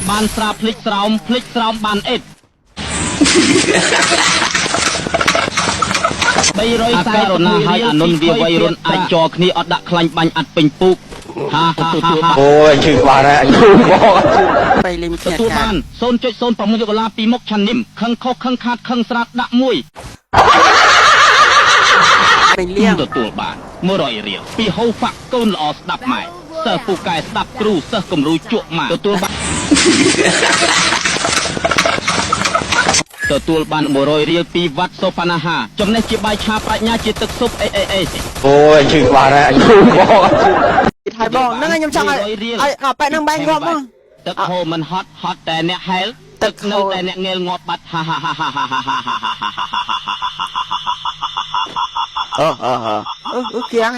បានស្រាភ្លេចស្រោមបានអិត340ការណាហើយអានុនវាវ័យរុនអាចចរគ្នាអត់ដាក់ខ្លាញ់បាញ់អត់ពេញពូកអូយឈឺក្បាលហើយឈឺបងไปលេងផ្ទះទទួលបាន 0.06 ដុល្លារពីមុខឆានីមខឹងខុសខឹងខាតខឹងស្រាតដាក់មួយไปเลี้ยงទទួលបាន100រៀលពីហូហ្វាក់កូនល្អស្ដាប់ម៉ែសិស្សពូកែស្ដាប់គ្រូសិស្សគំរូជក់ម៉ែទទួលបាន100រៀលពីវត្តសូប៉ាណាហាចំណេះជាបាយឆាប្រាជ្ញាជាទឹកស៊ុបអូយឈឺក្បាលហើយឈឺបងថៃបងហ្នឹងខ្ញុំចង់ឲ្យប៉ែនឹងបែងងាប់មកទឹកហូរមិនហត់តែអ្នកហែលទឹកនៅតែអ្នកងែលងាប់បាត់គៀង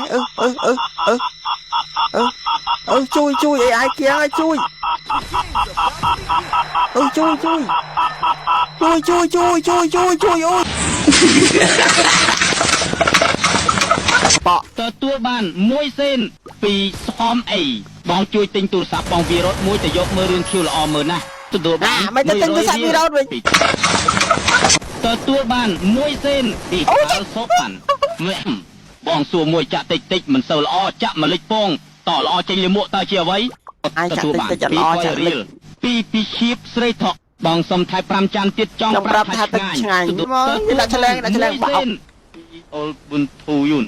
ជួយអីអាយគៀងឲ្យជួយជួយអូយបកទទួលបាន1សេនពីស្ហមអីបងជួយទិញទូរស័ព្ទបងវីរ៉ុតមួយទៅយកមើលរឿងឃ្យូល្អមើលណាទទួលបានមិនទៅទិញទូរស័ព្ទវីរ៉ុតវិញទទួលបាន1សេនពីកាលសូប៉ាន់បងសួរមួយចាក់តិចមិនសូវល្អចាក់ម្លេចពងតល្អចេញលាមកតើជាអ្វីទទួលបាន2រៀលពីឈៀបស្រីថកបងសុំថែ5ចានទៀតចង់ប្រាប់ថាទឹកឆ្ងាញ់មកដាក់ឆ្លងបោកអូលប៊ុនធូយុន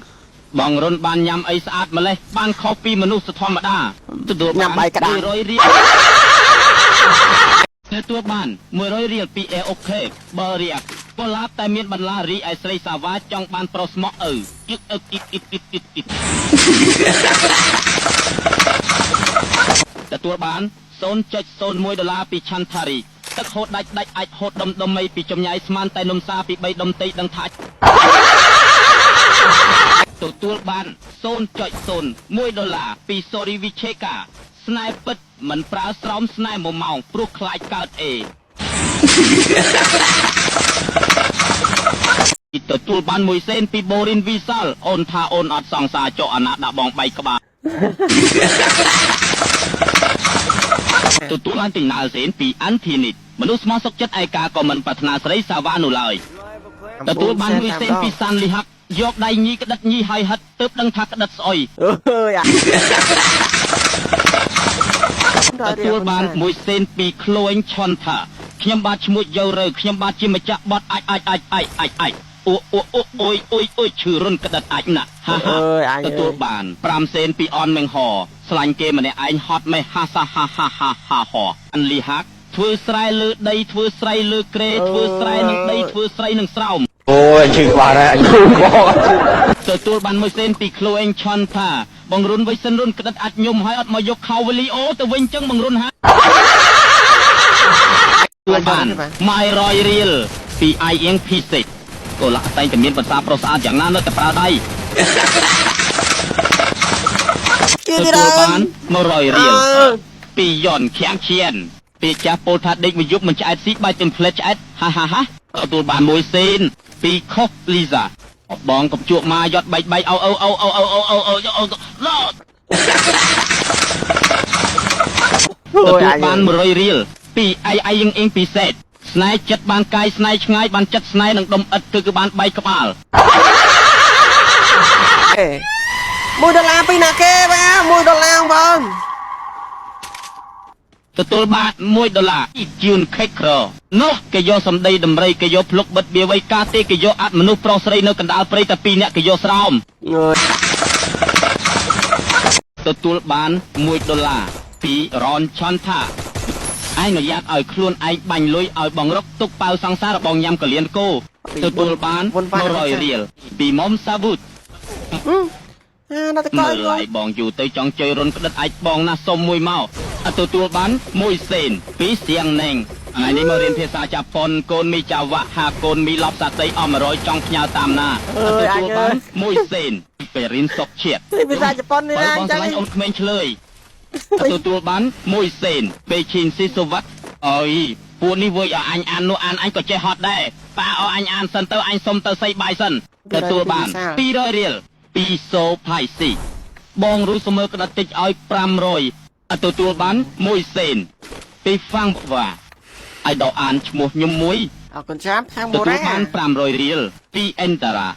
បងរុនបានញ៉ាំអីស្អាតម្លេះបានខុសពីមនុស្សធម្មតាទទួលញ៉ាំបាយក្តារ100រៀលទទួលបាន100រៀលពីOK បើរីអាកូឡាតែមានបន្លារីឯស្រីសាវ៉ាចង់បានប្រុសស្មោះទទួលបាន 0.01 ដុល្លារពីឆាន់ថារីទឹកហូតដាច់អាចហូតដុំអីពីចម្ងាយស្មានតែនំសាពី3ដុំតិចដឹងថាទទួលបាន 0.01 ដុល្លារពី Sorry Vicheka ស្នេហ៍ពិតមិនប្រើស្រោមស្នេហ៍1ម៉ោងព្រោះខ្លាចកើតអេទទួលបាន1សេនពី Borin Visal អូនថាអូនអត់សង្សារចុះអាណាដាក់បង3ក្បាលទទួលបានទីណាល់សេនពី Antinit មនុស្សស្មោះសុខចិត្តឯកាក៏មិនប្រាថ្នាស្រីសាវ៉ានោះឡើយទទួលបាន1សេនពី San Lihak យកដៃញីក្តិតញីហើយហិតទើបដឹងថាក្តិតស្អុយទទួលបាន1សេនពី Chloe Chonta ខ្ញុំបាទឈ្មោះយោរើខ្ញុំបាទជាម្ចាស់បត់អាចអូយឈឺរុនក្តិតអាចណាស់ទទួលបាន5សេនពីអនមេងហស្លាញ់គេម្នាក់ឯងហត់មេហហអានលីហាក់ធ្វើស្រែលើដីធ្វើស្រែលើក្រេធ្វើស្រែនឹងដីធ្វើស្រែនឹងស្រោមអូយឈឺក្បាលហើយឈឺបងទទួលបាន1សេនពី Chloe Chonta បងរុនវិសិនរុនក្តិតអាចញុំហើយអត់មកយកខោវលីអូទៅវិញចឹងបងរុនហាទទួលបាន100រៀលពី I Eng Physics កូឡាតែងតែមានភាសាប្រុសស្អាតយ៉ាងណានៅតែប្រើដៃទទួលបាន100រៀលពីយ៉នខាំងឈៀនពីចាស់ពោលថាដេកមួយយប់មិនឆ្អែតស៊ីបាយទិញផ្លែឆ្អែតទទួលបាន1សេនពីខុសលីសាបងកំជក់មកយត់បែកអូទទួលបាន100រៀលពីអីយើងអៀងពិសេសស្នេហ៍ចិត្តបានកាយស្នេហ៍ឆ្ងាយបានចិត្តស្នេហ៍នឹងដុំឥតគឺបានបែកក្បាល1ដុល្លារពីណាគេបាទ1ដុល្លារបងទទួលបាន1ដុល្លារជឿនខេកក្រនោះគេយកសម្ដីដំរីគេយកភ្លុកបិទបៀវៃកាទេគេយកអត់មនុស្សប្រុសស្រីនៅកណ្ដាលព្រៃតែ2នាក់គេយកស្រោមទទួលបាន1ដុល្លារពីរ៉នឆនថាឯងយ៉ាត់ឲ្យខ្លួនឯងបាញ់លុយឲ្យបងរកទុកប៉ៅសង្សាររបស់ញ៉ាំកលៀនគោទទួលបាន100រៀលពីមុំសាវូតមើលឡៃបងយូរទៅចង់ជួយរុនក្តិតអាចបងណាសុំមួយមកទទួលបាន1សេនពីសៀងណេងថ្ងៃនេះមករៀនភាសាជប៉ុនកូនមីចាវ៉ាហាកូនមីឡប់សាតីអម100ចង់ផ្ញើតាមណាទទួលបាន1សេនពីរៀនសុកជាតិភាសាជប៉ុននេះណាអញ្ចឹងអូនក្មេងឆ្លើយទទួលបាន1សេនពេលឈីនស៊ីសូវ៉ាត់អើយពួកនេះវើយឲ្យអញអាននោះអានអញក៏ចេះហត់ដែរប៉ាឲ្យអញអានសិនទៅអញសុំទៅសៃបាយសិនទទួលបាន200រៀលពីសូផៃស៊ីបងរួចស្មើក្តិតតិចឲ្យ500ទទួលបាន1សេន ពីហ្វាំងវាឲ្យដល់អានឈ្មោះខ្ញុំមួយ អរគុណចាំខាង ទ មូ ទូ រ៉ា លបាន500រៀលពីអិនតារ៉ា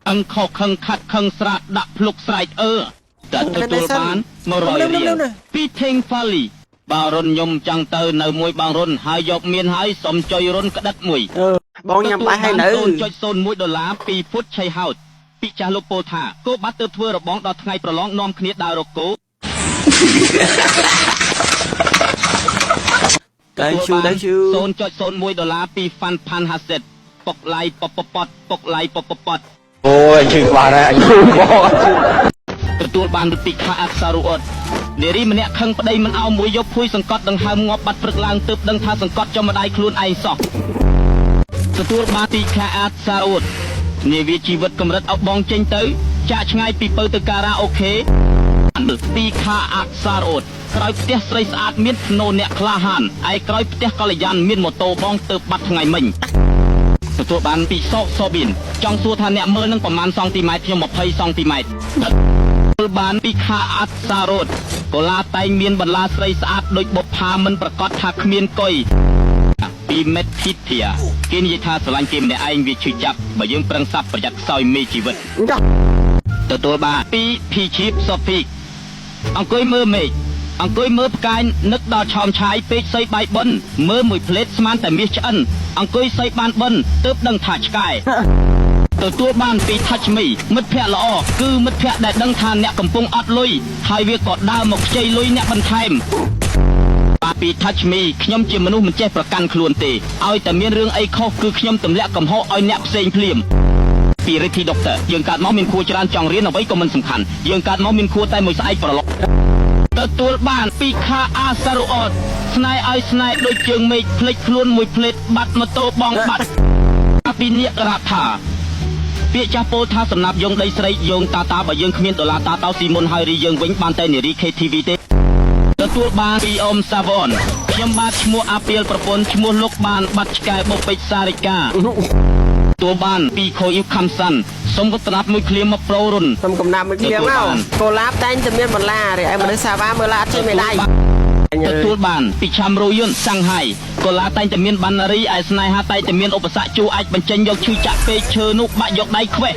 អង្ខុសខឹងខាត់ខឹងស្រាដាក់ភ្លុកស្រែកតែទទួលបាន100រៀលពីថេងហ្វាលីបើរុនខ្ញុំចង់ទៅនៅមួយបងរុនហើយយកមានហើយសុំចុយរុនក្តិតមួយ បងញ៉ាំបាយហើយនៅ 0.01 ពីពុតឆៃហោតពីចាស់លោកពោលថាគោបាត់ទៅធ្វើរបងដល់ថ្ងៃប្រឡងនាំគ្នាដើររកគោ តែជូ$0.01 ពីហ្វាន់ផាន់ហាសិតពុកឡៃពពពតពុកឡៃពពពត អូយឈឺក្បាលហើយឈឺកង ទទួលបានរតិខាអក្សារុអត់នារីម្នាក់ខឹងប្តីមិនអោមួយយកភួយសង្កត់ដង្ហើមងាប់បាត់ព្រឹកឡើងទើបដឹងថាសង្កត់ចំម្ដាយខ្លួនឯងសោះទទួលបានទីខាអក្សារុអត់នាវាជីវិតកម្រិតអោបបងចេញទៅចាក់ឆ្ងាយពីពៅទៅការ៉ាអូខេទីខាអក្សារុអត់ក្រោយផ្ទះស្រីស្អាតមានធ្នូអ្នកក្លាហានឯក្រោយផ្ទះកល្យានមានម៉ូតូបងទៅបាត់ថ្ងៃមិញទទួលបានពីសោកសបៀនចង់សួរថាអ្នកមើលនឹងប្រមាណសង់ទីម៉ែត្រខ្ញុំ20សង់ទីម៉ែត្រទទួលបានពីខាអក្សារ៉ូតកូឡាតែងមានបន្លាស្រីស្អាតដូចបុប្ផាមិនប្រកាសថាគ្មានកុយពីមេតធីធៀគេនិយាយថាស្រឡាញ់គេម្នាក់ឯងវាឈឺចាប់បើយើងប្រឹងសាប់ប្រយ័ត្នខ្សោយមេជីវិតទទួលបានពីភីឈីបសូហ្វីអង្គុយមើលមេឃអង្គុយមើលផ្កាយនឹកដល់ឆោមឆាយពេកសៃបាយបុនមើលមួយផ្លេតស្មានតែមាសឆ្អិនអង្គុយសៃបានបុនទើបដឹងថាឆ្កែទទួលបានពី Touch Me មិត្តភ័ក្តិល្អគឺមិត្តភ័ក្តិដែលដឹងថាអ្នកកំពុងអត់លុយហើយវាក៏ដើរមកខ្ចីលុយអ្នកបន្ថែមបាទពី Touch Me ខ្ញុំជាមនុស្សមិនចេះប្រកាន់ខ្លួនទេឲ្យតែមានរឿងអីខុសគឺខ្ញុំទម្លាក់កំហុសឲ្យអ្នកផ្សេងភ្លាមពី Ricky Doctor យើងកើតមកមានខួរច្រើនចង់រៀនអ្វីក៏មិនសំខាន់យើងកើតមកមានខួរតែមួយស្អែកប្រឡប់ទទួលបានពីខាអាសារ៉ូអតស្នេហ៍ឲ្យស្នេហ៍ដូចជើងមេឃភ្លេចខ្លួនមួយផ្លេតបាត់ម៉ូតូបងបាត់ពីនាគរដ្ឋាពាក្យចាស់ពោលថាសំណាប់យងដីស្រីយងតាបើយើងគ្មានដុល្លារតាតោស៊ីមុនហើយរីយើងវិញបានតែនារី KTV ទេទទួលបានពីអ៊ំសាវ៉នខ្ញុំបាទឈ្មោះអាពីលប្រពន្ធឈ្មោះលោកបានបាត់ឆ្កែបុកពេជ្រសារិកាទទួលបានពីខូយខំសាន់សូមក៏ត្រាប់មួយឃ្លាមកប្រូរុន សុំកំណាប់មួយឃ្លាមកកូឡាបតែងតែមានបន្លារីឯមនុស្សសាវ៉ាមើលឡាអត់ចេញមេដៃទទួលបានពីឆាំរូយុនសាំងហៃកូឡាតែងតែមានបណ្ណារីឯស្នេហាតែងតែមានឧបសគ្គជួអាចបញ្ចេញយកឈឺចាក់ពេកឈើនោះបាក់យកដៃខ្វេះ